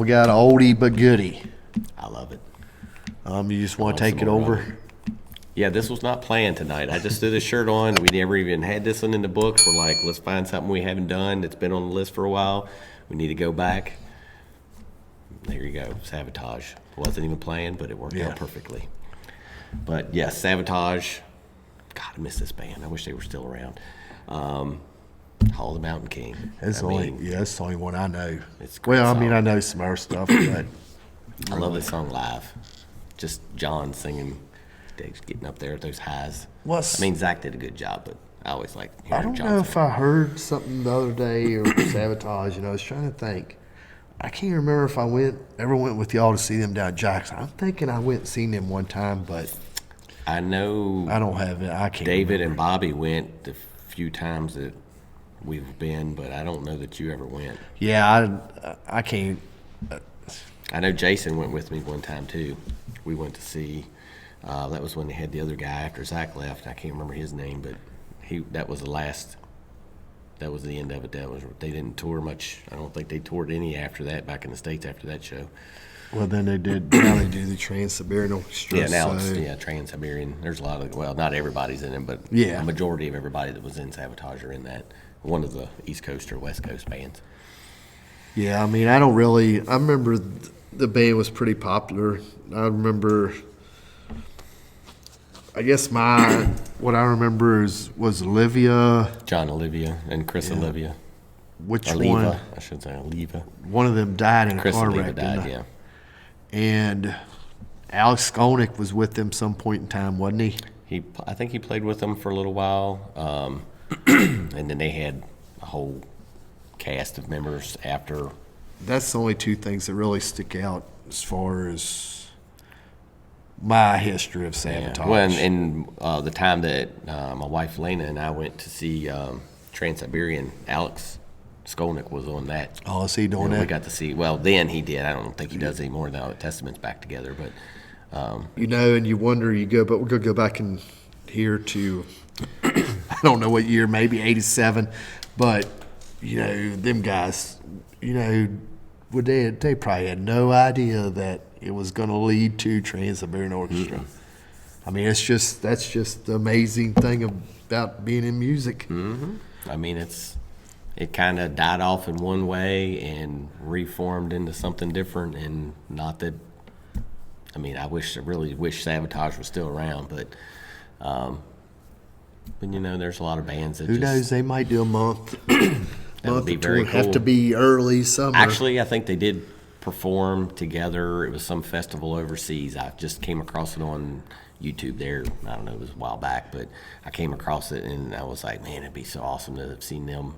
got an oldie but goodie. I love it. You just want to take it over? Yeah, this was not planned tonight. I just threw this shirt on. We never even had this one in the books. We're like, let's find something we haven't done that's been on the list for a while. We need to go back. There you go, Savatage. Wasn't even planned, but it worked out perfectly. But yes, Savatage. God, I miss this band. I wish they were still around. Hall of the Mountain King. It's the only one I know. It's a great well, song. I mean, I know some other stuff, but I love this song live. Just John singing, getting up there at those highs. I mean, Zach did a good job, but I always like hearing I don't John know sing. if I heard something the other day or Savatage. I was trying to think. I can't remember if I ever went with y'all to see them down at Jackson. I'm thinking I went and seen them one time, but I know I don't have it. I can't. David remember. and Bobby went the few times that we've been, but I don't know that you ever went. Yeah, I can't. I know Jason went with me one time too. We went to see. That was when they had the other guy after Zach left. I can't remember his name, but that was the last. That was the end of it. They didn't tour much. I don't think they toured any after that back in the States after that show. Well, then they did. Now they do the Trans-Siberian Orchestra. Yeah, now it's Trans-Siberian. There's a lot of not everybody's in it, but a majority of everybody that was in Savatage are in that. One of the East Coast or West Coast bands. Yeah, I mean, I remember the band was pretty popular. I remember. I guess what I remember was Olivia. John Olivia and Chris Olivia. Which Oliva, one? I should say Oliva. One of them died in Chris a car Oliva wreck. died, yeah. And Alex Skolnick was with them some point in time, wasn't he? I think he played with them for a little while, and then they had a whole cast of members after. That's the only two things that really stick out as far as my history of Savatage. Yeah. Well, and the time that my wife Lena and I went to see Trans-Siberian, Alex Skolnick was on that. Oh, is he doing that? We got to see. Well, then he did. I don't think he does anymore now that Testament's back together. But and you wonder, but we're gonna go back in here to I don't know what year, maybe '87, but them guys, they probably had no idea that it was going to lead to Trans-Siberian Orchestra. I mean, that's just the amazing thing about being in music. I mean, it kind of died off in one way and reformed into something different. And not that, I mean, I really wish Savatage was still around, but there's a lot of bands that who knows, they might do a month. That would be very cool. Have to be early summer. Actually, I think they did perform together. It was some festival overseas. I just came across it on YouTube there. I don't know, it was a while back, but I came across it and I was like, man, it'd be so awesome to have seen them,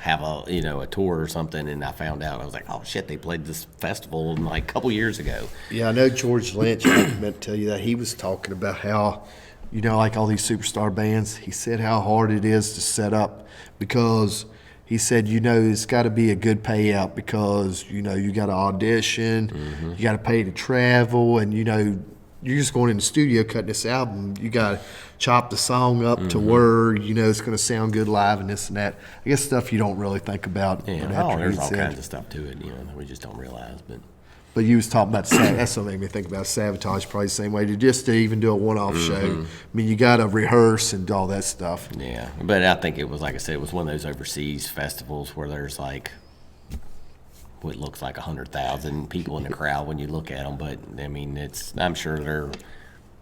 have a tour or something. And I found out, I was like, oh shit, they played this festival like a couple years ago. Yeah, I know George Lynch, I meant to tell you that, he was talking about how, like all these superstar bands, he said how hard it is to set up because he said, it's got to be a good payout because, you got to audition, you got to pay to travel, and, you're just going in the studio cutting this album. You got to chop the song up to where, it's going to sound good live and this and that. I guess stuff you don't really think about. Yeah, there's all kinds of stuff to it, that we just don't realize. But you was talking about that's what made me think about Savatage probably the same way. To even do a one-off show, I mean, you got to rehearse and do all that stuff. Yeah, but I think it was, like I said, it was one of those overseas festivals where there's like what looks like 100,000 people in the crowd when you look at them. But I mean, I'm sure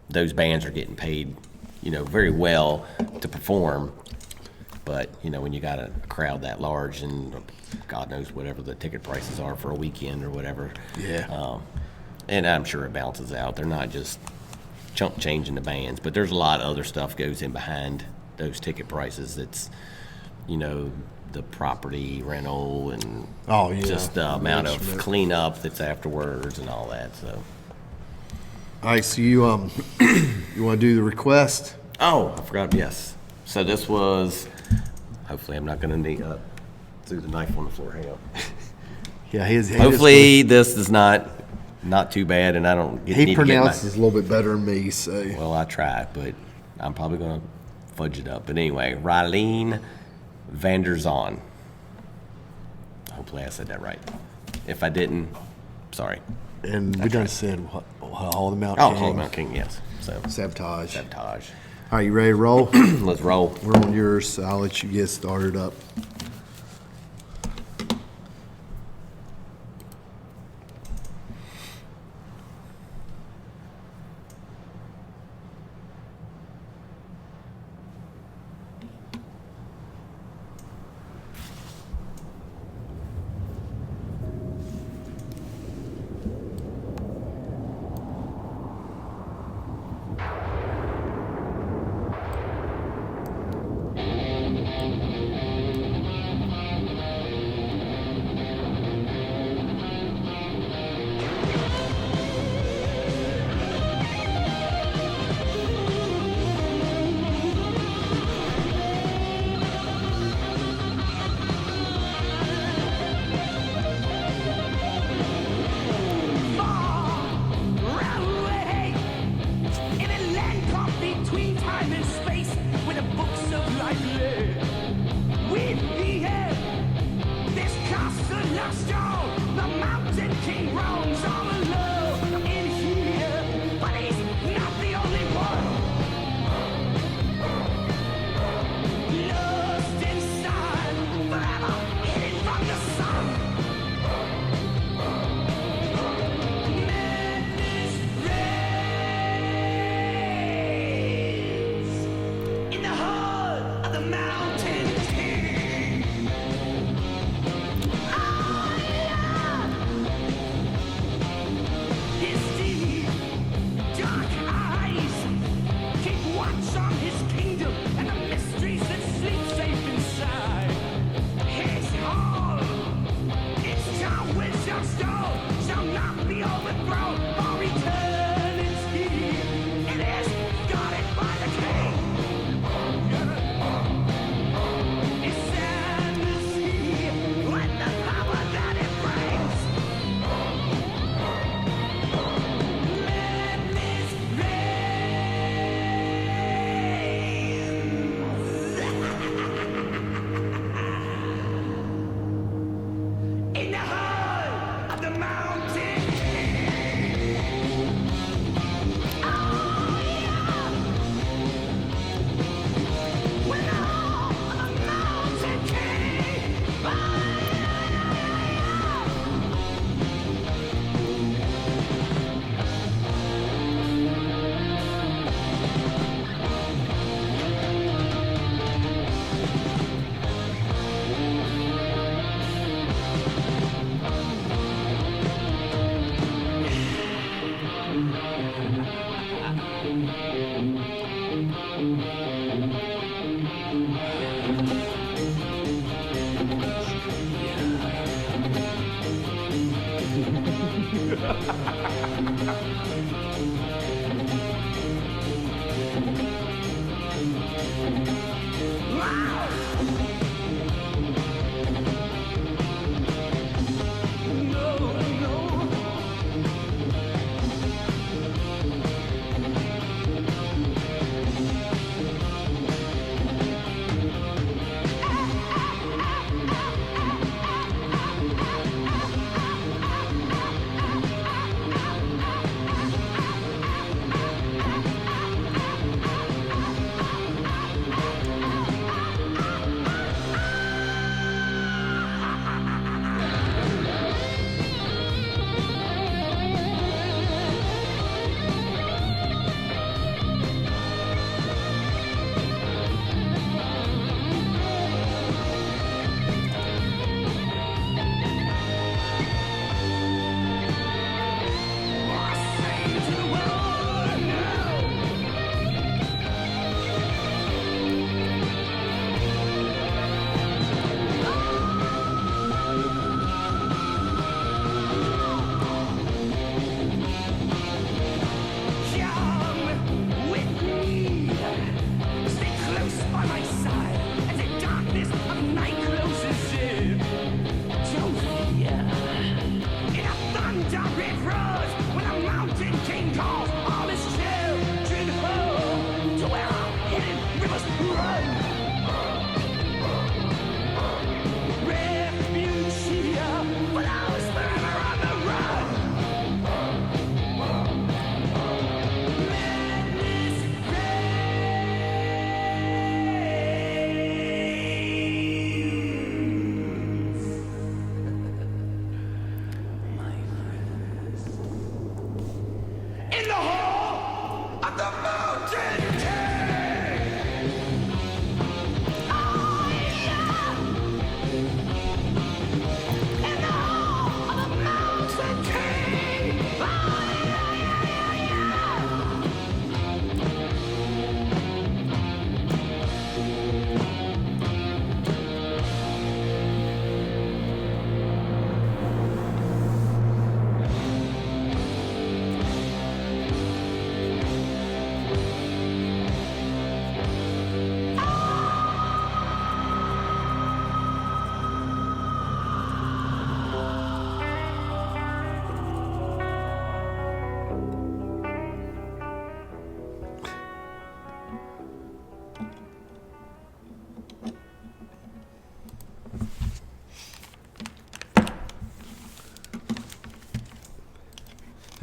those bands are getting paid, very well to perform. But when you got a crowd that large and God knows whatever the ticket prices are for a weekend or whatever. Yeah. And I'm sure it balances out. They're not just chump changing the bands, but there's a lot of other stuff goes in behind those ticket prices. It's, the property rental and just the amount of cleanup that's afterwards and all that. So. All right, so you want to do the request? Oh, I forgot. Yes. So this was. Hopefully, I'm not going to need through the knife on the floor. Hang on. Yeah, hopefully this is not too bad, and I don't. He pronounces a little bit better than me, so. Well, I tried, but I'm probably going to fudge it up. But anyway, Rylene Van der Zon. Hopefully, I said that right. If I didn't, Sorry. And we done said Hall of the Mount Oh, King. Hall of Mount King, yes. So, Savatage. Savatage. All right, you ready to roll? Let's roll. We're on yours, so I'll let you get started up.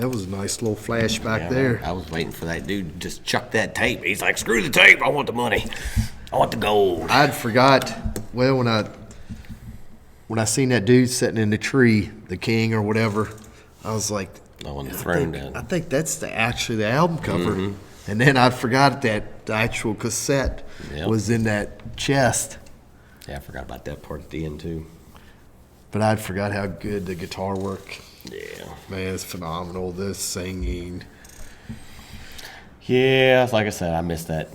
That was a nice little flashback Yeah, there. I was waiting for that dude to just chuck that tape. He's like, screw the tape. I want the money. I want the gold. I'd forgot. Well, when I seen that dude sitting in the tree, the king or whatever, I was like, On the throne down. I think that's actually the album cover. And then I forgot that the actual cassette Yep. was in that chest. Yeah, I forgot about that part at the end, too. But I'd forgot how good the guitar work. Yeah. Man, it's phenomenal. The singing. Yeah, like I said, I missed that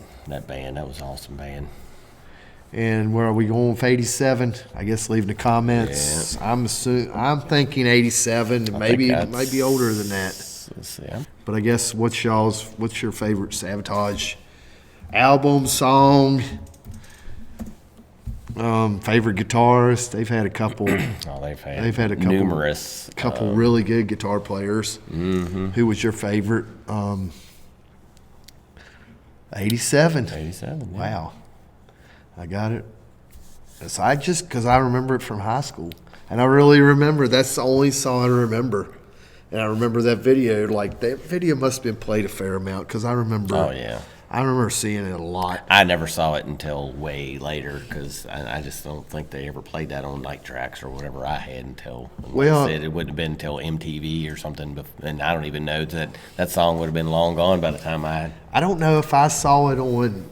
band. That was an awesome band. And where are we going with 87? I guess leave in the comments. I'm thinking 87, and maybe it might be older than that. Let's see. But I guess what's your favorite Savatage album, song, favorite guitarist? They've had a couple. Oh, they've had a couple, numerous. really good guitar players. Who was your favorite? 87. 87. Yeah. Wow. I got it. So because I remember it from high school. And I really remember, that's the only song I remember. And I remember that video, like that video must have been played a fair amount because I remember. Oh, yeah. I remember seeing it a lot. I never saw it until way later because I just don't think they ever played that on night tracks or whatever I had until, Well, it wouldn't have been until MTV or something. And I don't even know that song would have been long gone by the time I don't know if I saw it on,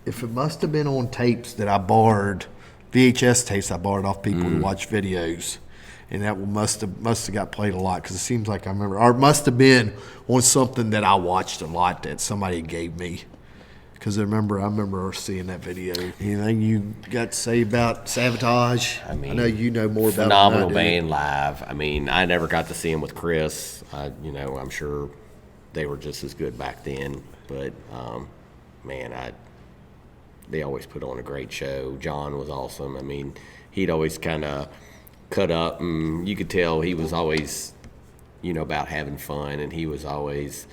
if it must have been on tapes that I borrowed, VHS tapes I borrowed off people to watch videos. And that must have got played a lot because it seems like I remember, or it must have been on something that I watched a lot that somebody gave me. Because I remember seeing that video. Anything you got to say about Savatage? I know you know more about it than I phenomenal do. band live. I mean, I never got to see them with Chris. I'm sure they were just as good back then. But man, they always put on a great show. John was awesome. I mean, he'd always kind of cut up, and you could tell he was always, about having fun, and he was always,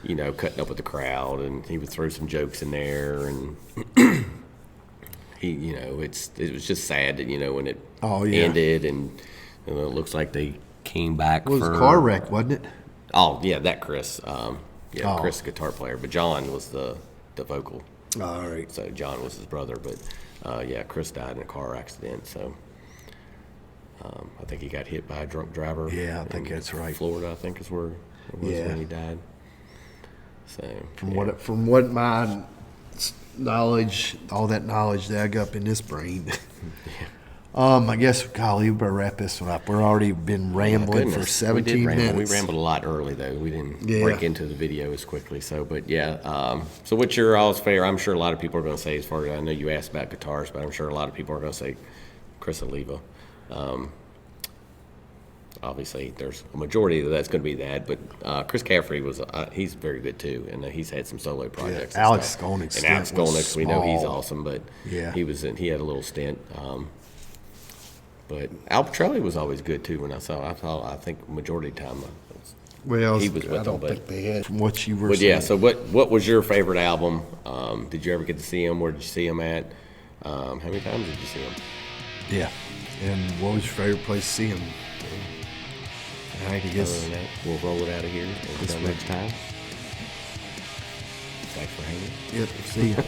cutting up with the crowd, and he would throw some jokes in there, and he, it was just sad that when it ended, and it looks like they came back. It was a car wreck, wasn't it? Oh yeah, that Chris, Chris, the guitar player, but John was the vocal. All right. So John was his brother, but Chris died in a car accident. So I think he got hit by a drunk driver. Yeah, I think that's right. Florida, I think, is where it was when he died. So From what my knowledge, all that knowledge that I got up in this brain. I guess, golly, we better wrap this one up. We're already been rambling for 17 minutes. We rambled a lot early, though. We didn't break into the video as quickly. So, but yeah. So what's your all's favorite? I'm sure a lot of people are going to say, as far as I know you asked about guitars, but I'm sure a lot of people are going to say Chris Oliva. Obviously, there's a majority of that's going to be that, but Chris Caffrey he's very good too, and he's had some solo projects. Yeah, Alex Skolnick, we know he's awesome, but yeah, he had a little stint. But Al Petrelli was always good too. When I think majority of the time he was with them. But they had from what you were but saying. yeah, so what was your favorite album? Did you ever get to see him? Where did you see him at? How many times did you see him? Yeah, and what was your favorite place to see him? I guess other than that, we'll roll it out of here until next time. Thanks for hanging. Yep, see ya.